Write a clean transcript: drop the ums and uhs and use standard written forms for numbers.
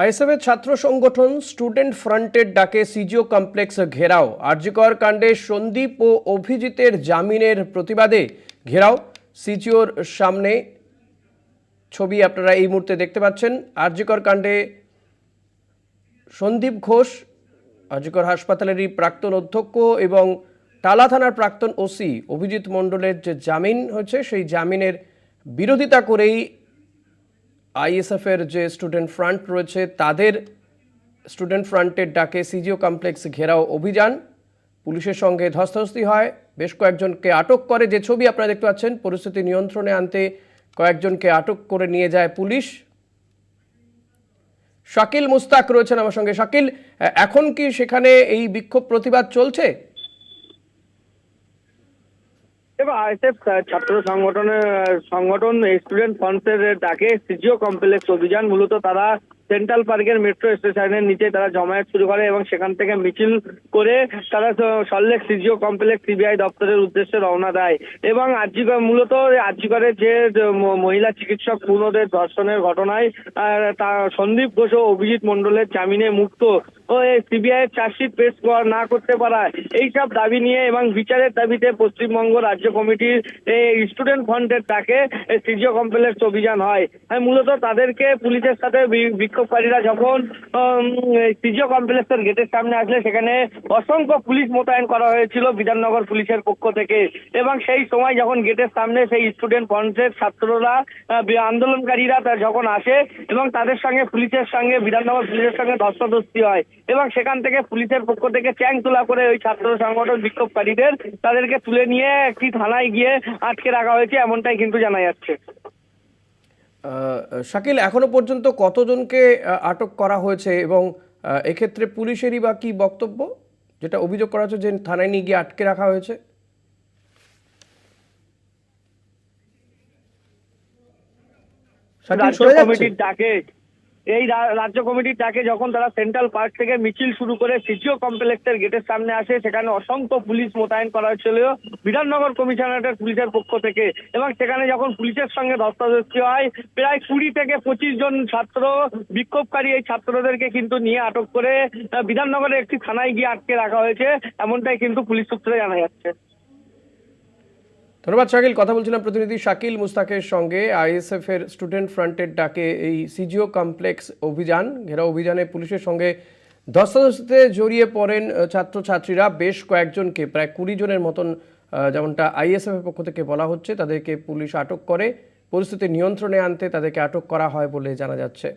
আইএসএফের ছাত্র সংগঠন স্টুডেন্ট ফ্রন্টের ডাকে সিজিও কমপ্লেক্স ঘেরাও। আরজিকর কাণ্ডে সন্দীপ ও অভিজিতের জামিনের প্রতিবাদে ঘেরাও। সিজিওর সামনে ছবি আপনারা এই মুহূর্তে দেখতে পাচ্ছেন। আরজিকর কাণ্ডে সন্দীপ ঘোষ, আরজিকর হাসপাতালেরই প্রাক্তন অধ্যক্ষ এবং টালা থানার প্রাক্তন ওসি অভিজিৎ মণ্ডলের যে জামিন হয়েছে সেই জামিনের বিরোধিতা করেই আইএসএফের যে স্টুডেন্ট ফ্রন্ট রয়েছে তাদের স্টুডেন্ট ফ্রন্টের ডাকে সিজিও কমপ্লেক্স ঘেরাও অভিযান। পুলিশের সঙ্গে ধস্তাধস্তি হয়, বেশ কয়েকজনকে আটক করে। যে ছবি আপনারা দেখতে পাচ্ছেন, পরিস্থিতি নিয়ন্ত্রণে আনতে কয়েকজনকে আটক করে নিয়ে যায় পুলিশ। শাকিল মুস্তাক রয়েছেন আমার সঙ্গে। শাকিল, এখন কি সেখানে এই বিক্ষোভ প্রতিবাদ চলছে? এবার আইএসএফ ছাত্র সংগঠন স্টুডেন্ট ফ্রন্টের ডাকে সিজিও কমপ্লেক্স অভিযান। মূলত তারা সেন্ট্রাল পার্কের মেট্রো স্টেশনের নিচে তারা জমায়েত শুরু করে এবং সেখান থেকে মিছিল করে তারা সল্টলেক সিজিও কমপ্লেক্স সিবিআই দপ্তরের উদ্দেশ্যে রওনা দেয়। এবং মূলত আরজিকরের যে মহিলা চিকিৎসক পূর্ণদের ধর্ষণের ঘটনায় সন্দীপ ঘোষ ও অভিজিৎ মণ্ডলের জামিনে মুক্ত ও সিবিআই এর চার্জশিট পেশ না করতে পারা, এইসব দাবি নিয়ে এবং বিচারের দাবিতে পশ্চিমবঙ্গ রাজ্য কমিটির স্টুডেন্ট ফ্রন্টের ডাকে সিজিও কমপ্লেক্স অভিযান হয়। মূলত তাদেরকে পুলিশের সাথে বিক্ষোভকারীরা যখন সিজিও কমপ্লেক্সের গেটের সামনে আসলে সেখানে অসংখ্য পুলিশ মোতায়েন করা হয়েছিল বিধাননগর পুলিশের পক্ষ থেকে। এবং সেই সময় যখন গেটের সামনে সেই স্টুডেন্ট ফ্রন্টের ছাত্ররা আন্দোলনকারীরা যখন আসে এবং তাদের সঙ্গে বিধাননগর পুলিশের সঙ্গে ধস্তাধস্তি হয় এবং সেখান থেকে পুলিশের পক্ষ থেকে চ্যাং তোলা করে ওই ছাত্র সংগঠন বিক্ষোভকারীদের তাদেরকে তুলে নিয়ে একটি থানায় গিয়ে আটকে রাখা হয়েছে, এমনটাই কিন্তু জানা যাচ্ছে। শাকিল, এখনো পর্যন্ত কতজনকে আটক করা হয়েছে এবং এক্ষেত্রে পুলিশেরই বা কি বক্তব্য, যেটা অভিযোগ করা হচ্ছে যে থানায় নিয়ে গিয়ে আটকে রাখা হয়েছে? রাজ্য কমিটির ডাকে যখন তারা সেন্ট্রাল পার্ক থেকে মিছিল শুরু করে সিজিও কমপ্লেক্সের গেটের সামনে আসে, সেখানে অসংখ্য পুলিশ মোতায়েন করা হয়েছিল বিধাননগর কমিশনারেটের পুলিশের পক্ষ থেকে। এবং সেখানে যখন পুলিশের সঙ্গে ধস্তাধস্তি হয়, প্রায় 20 থেকে 25 জন ছাত্র বিক্ষোভকারী এই ছাত্রদেরকে কিন্তু নিয়ে আটক করে বিধাননগরের একটি থানায় গিয়ে আটকে রাখা হয়েছে, এমনটাই কিন্তু পুলিশ সূত্রে জানা যাচ্ছে। ধন্যবাদ শাকিল। কথা বলছিলাম প্রতিনিধি শাকিল মুস্তাকের সঙ্গে। আইএসএফ এর স্টুডেন্ট ফ্রন্টের ডাকে এই সিজিও কমপ্লেক্স অভিযান, ঘেরাও অভিযানে পুলিশের সঙ্গে ধস্তাধস্তিতে জড়িয়ে পড়েন ছাত্রছাত্রীরা। বেশ কয়েকজনকে, প্রায় 20 জনের মতন, যেমনটা আইএসএফ এর পক্ষ থেকে বলা হচ্ছে, তাদেরকে পুলিশ আটক করে। পরিস্থিতি নিয়ন্ত্রণে আনতে তাদেরকে আটক করা হয় বলে জানা যাচ্ছে।